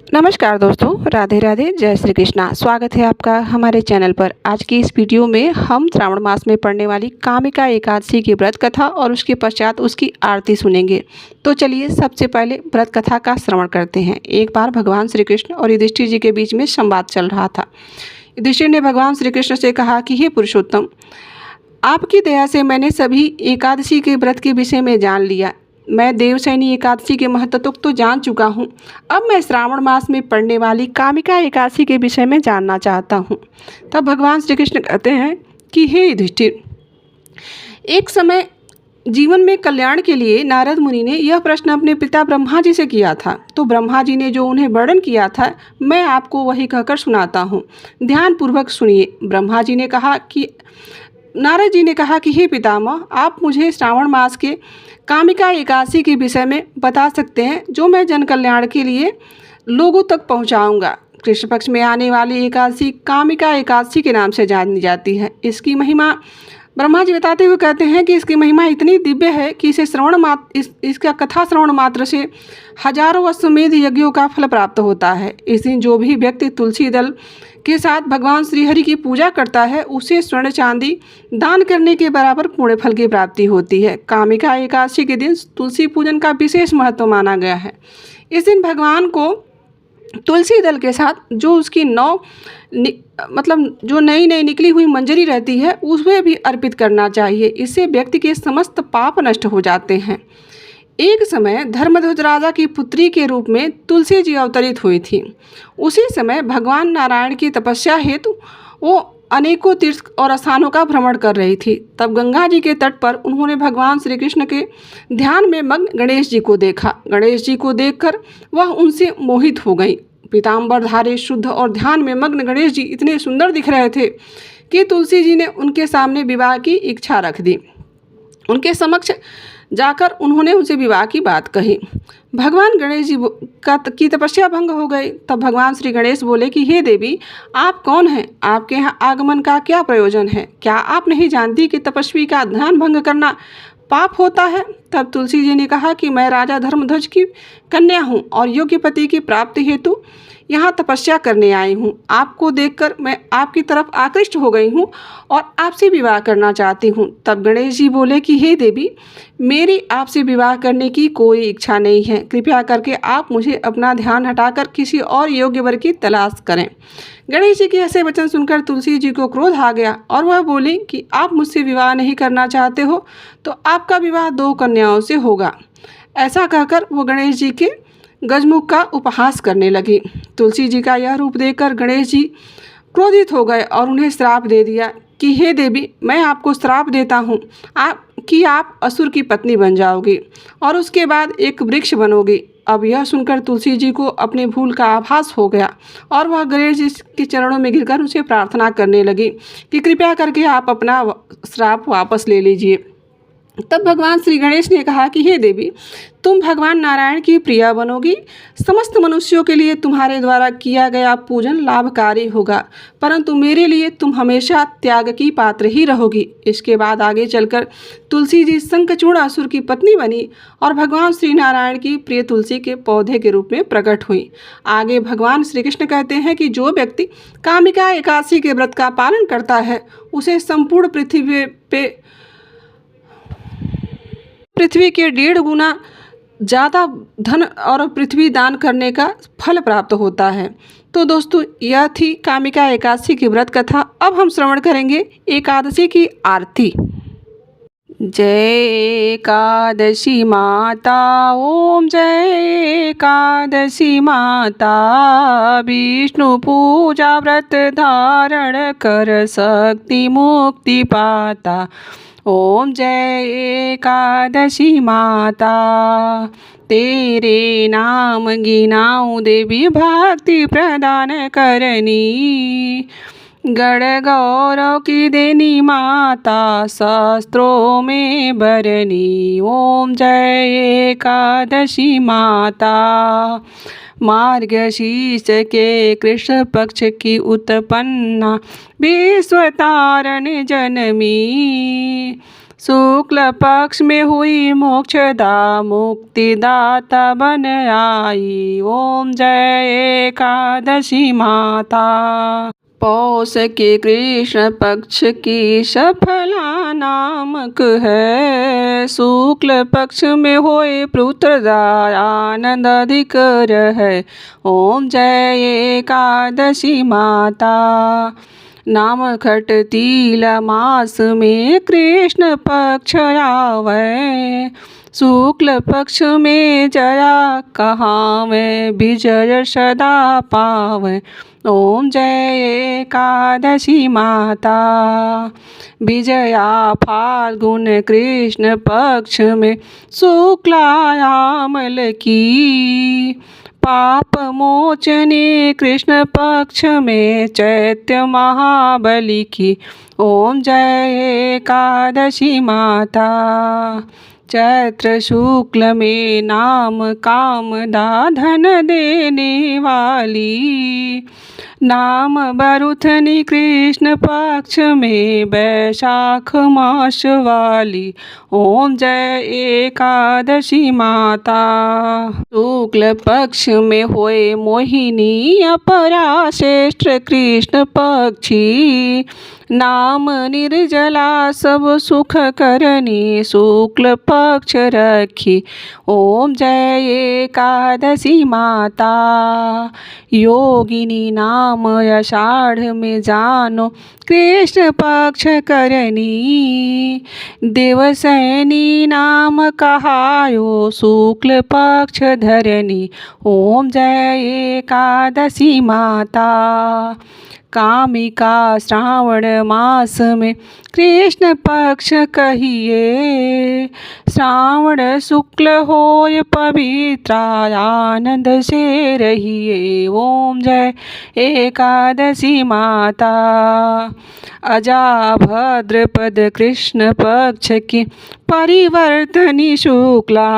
नमस्कार दोस्तों, राधे राधे, जय श्री कृष्णा। स्वागत है आपका हमारे चैनल पर। आज की इस वीडियो में हम श्रावण मास में पड़ने वाली कामिका एकादशी की व्रत कथा और उसके पश्चात उसकी आरती सुनेंगे। तो चलिए सबसे पहले व्रत कथा का श्रवण करते हैं। एक बार भगवान श्री कृष्ण और युधिष्ठिर जी के बीच में संवाद चल रहा था। युधिष्ठिर ने भगवान श्री कृष्ण से कहा कि हे पुरुषोत्तम, आपकी दया से मैंने सभी एकादशी के व्रत के विषय में जान लिया। मैं देवशयनी एकादशी के महत्व तो जान चुका हूँ। अब मैं श्रावण मास में पड़ने वाली कामिका एकादशी के विषय में जानना चाहता हूँ। तब भगवान श्री कृष्ण कहते हैं कि हे युधिष्ठिर, एक समय जीवन में कल्याण के लिए नारद मुनि ने यह प्रश्न अपने पिता ब्रह्मा जी से किया था। तो ब्रह्मा जी ने जो उन्हें वर्णन किया था, मैं आपको वही कहकर सुनाता हूँ। ध्यानपूर्वक सुनिए। ब्रह्मा जी ने कहा कि नारद जी ने कहा कि हे पितामह, आप मुझे श्रावण मास के कामिका एकादशी के विषय में बता सकते हैं, जो मैं जन कल्याण के लिए लोगों तक पहुंचाऊंगा। कृष्ण पक्ष में आने वाली एकादशी कामिका एकादशी के नाम से जानी जाती है। इसकी महिमा ब्रह्मा जी बताते हुए कहते हैं कि इसकी महिमा इतनी दिव्य है कि इसे श्रवण मात्र इसका कथा श्रवण मात्र से हजारों अश्वमेध यज्ञों का फल प्राप्त होता है। इस दिन जो भी व्यक्ति तुलसी दल के साथ भगवान श्रीहरि की पूजा करता है, उसे स्वर्ण चांदी दान करने के बराबर पुण्य फल की प्राप्ति होती है। कामिका एकादशी के दिन तुलसी पूजन का विशेष महत्व माना गया है। इस दिन भगवान को तुलसी दल के साथ जो उसकी जो नई नई निकली हुई मंजरी रहती है, उसमें भी अर्पित करना चाहिए। इससे व्यक्ति के समस्त पाप नष्ट हो जाते हैं। एक समय धर्मध्वज राजा की पुत्री के रूप में तुलसी जी अवतरित हुई थी। उसी समय भगवान नारायण की तपस्या हेतु वो अनेकों तीर्थ और स्थानों का भ्रमण कर रही थी। तब गंगा जी के तट पर उन्होंने भगवान श्री कृष्ण के ध्यान में मग्न गणेश जी को देखा। गणेश जी को देखकर वह उनसे मोहित हो गई। पीताम्बरधारी, शुद्ध और ध्यान में मग्न गणेश जी इतने सुंदर दिख रहे थे कि तुलसी जी ने उनके सामने विवाह की इच्छा रख दी। उनके समक्ष जाकर उन्होंने उनसे विवाह की बात कही। भगवान गणेश जी की तपस्या भंग हो गई। तब भगवान श्री गणेश बोले कि हे देवी, आप कौन हैं? आपके यहाँ आगमन का क्या प्रयोजन है? क्या आप नहीं जानती कि तपस्वी का ध्यान भंग करना पाप होता है? तब तुलसी जी ने कहा कि मैं राजा धर्मध्वज की कन्या हूँ और योग्य पति की प्राप्ति हेतु यहाँ तपस्या करने आई हूँ। आपको देखकर मैं आपकी तरफ आकृष्ट हो गई हूँ और आपसे विवाह करना चाहती हूँ। तब गणेश जी बोले कि हे देवी, मेरी आपसे विवाह करने की कोई इच्छा नहीं है। कृपया करके आप मुझे अपना ध्यान हटाकर किसी और योग्य वर की तलाश करें। गणेश जी के ऐसे वचन सुनकर तुलसी जी को क्रोध आ गया और वह बोली कि आप मुझसे विवाह नहीं करना चाहते हो तो आपका विवाह 2 कन्याओं से होगा। ऐसा कहकर वो गणेश जी के गजमुख का उपहास करने लगी। तुलसी जी का यह रूप देखकर गणेश जी क्रोधित हो गए और उन्हें श्राप दे दिया कि हे देवी, मैं आपको श्राप देता हूँ आप असुर की पत्नी बन जाओगी और उसके बाद एक वृक्ष बनोगी। अब यह सुनकर तुलसी जी को अपने भूल का आभास हो गया और वह गणेश जी के चरणों में गिरकर उनसे प्रार्थना करने लगी कि कृपया करके आप अपना श्राप वापस ले लीजिए। तब भगवान श्री गणेश ने कहा कि हे देवी, तुम भगवान नारायण की प्रिया बनोगी। समस्त मनुष्यों के लिए तुम्हारे द्वारा किया गया पूजन लाभकारी होगा, परंतु मेरे लिए तुम हमेशा त्याग की पात्र ही रहोगी। इसके बाद आगे चलकर तुलसी जी शंखचूड़ असुर की पत्नी बनी और भगवान श्री नारायण की प्रिय तुलसी के पौधे के रूप में प्रकट हुई। आगे भगवान श्री कृष्ण कहते हैं कि जो व्यक्ति कामिका एकादशी के व्रत का पालन करता है, उसे संपूर्ण पृथ्वी के 1.5 गुना ज़्यादा धन और पृथ्वी दान करने का फल प्राप्त होता है। तो दोस्तों, यह थी कामिका एकादशी की व्रत कथा। अब हम श्रवण करेंगे एकादशी की आरती। जय एकादशी माता, ओम जय एकादशी माता। विष्णु पूजा व्रत धारण कर शक्ति मुक्ति पाता। ओम जय एकादशी माता। तेरे नाम गिनाऊं देवी, भक्ति प्रदान करनी। गण गौरव की देनी माता, शास्त्रों में बरनी। ओम जय एकादशी माता। मार्गशीर्ष के कृष्ण पक्ष की उत्पन्ना, विश्व तारण जनमी। शुक्ल पक्ष में हुई मोक्षदा मुक्तिदाता बन आई। ओम जय एकादशी माता। पौष के कृष्ण पक्ष की सफला नामक है। शुक्ल पक्ष में होए पुत्रदा आनंद अधिक रहे। ओम जय एकादशी माता। नाम खटतील मास में कृष्ण पक्ष आवे। शुक्ल पक्ष में जया कहावे विजय सदा पावे। ओम जय एकादशी माता। विजया फाल्गुन कृष्ण पक्ष में शुक्लायामल की। पाप मोचने कृष्ण पक्ष में चैत्र महाबली की। ओम जय एकादशी माता। चैत्र शुक्ल में नाम कामदा धन देने वाली। नाम बरुथनी कृष्ण पक्ष में वैशाख मास वाली। ओम जय एकादशी माता। शुक्ल पक्ष में होए मोहिनी अपरा श्रेष्ठ कृष्ण पक्षी। नाम निर्जला सब सुख करनी शुक्ल पक्ष रखी। ओम जय एकादशी माता। योगिनी नाम आषाढ़ में जानो कृष्ण पक्ष करनी। देवसैनी नाम कहायो शुक्ल पक्ष धरनी। ओम जय एकादशी माता। कामिका श्रावण मास में कृष्ण पक्ष कहिए। श्रावण शुक्ल होय पवित्र आनंद से रहिए। ओम जय एकादशी माता। अजा भद्रपद कृष्ण पक्ष की परिवर्तनी शुक्ला।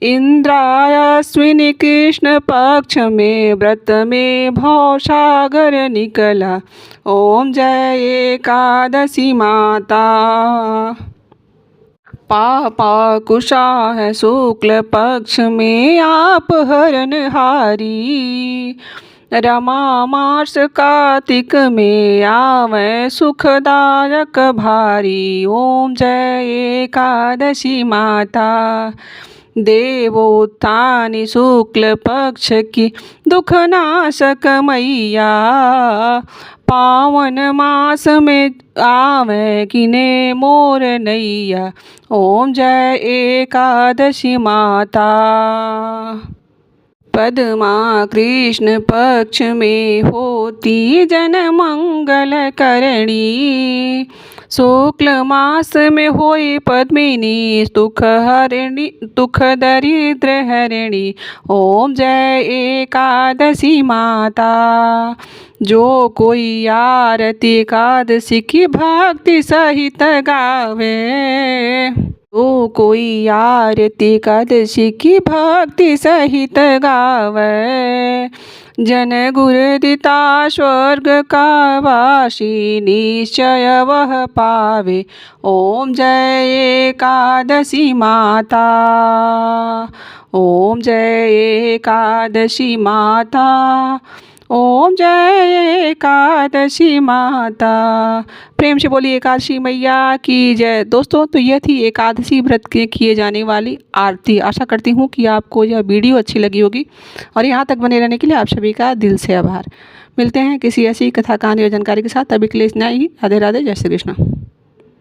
इंद्रायश्विनी कृष्ण पक्ष में व्रत में भवसागर निकला। ओम जय एकादशी माता। पापा कुशा है शुक्ल पक्ष में आप हरणहारी। रमा मास कार्तिक में आवे सुखदायक भारी। ओम जय एकादशी माता। देवोत्थानी शुक्ल पक्ष की दुख नाशक मैया। पावन मास में आवे किने मोर नैया। ओम जय एकादशी माता। पद्मा कृष्ण पक्ष में होती जन मंगल करणी। शुक्ल मास में होई पद्मिनी दुख हरिणी दुख दरिद्र हरिणी। ओम जय एकादशी माता। जो कोई आरती एकादशी की भक्ति सहित गावे। जो कोई आरती एकादशी की भक्ति सहित गावे। जन गुरु दिता स्वर्ग का वासी निश्चय वह पावे। ओम जय एकादशी माता। ओम जय एकादशी माता। ओम जय एकादशी माता। प्रेम से बोलिए एकादशी मैया की जय। दोस्तों, तो यह थी एकादशी व्रत के किए जाने वाली आरती। आशा करती हूँ कि आपको यह वीडियो अच्छी लगी होगी और यहाँ तक बने रहने के लिए आप सभी का दिल से आभार। मिलते हैं किसी ऐसी कथा कहानी और जानकारी के साथ। तभी के लिए इतना ही। राधे राधे, जय श्री कृष्ण।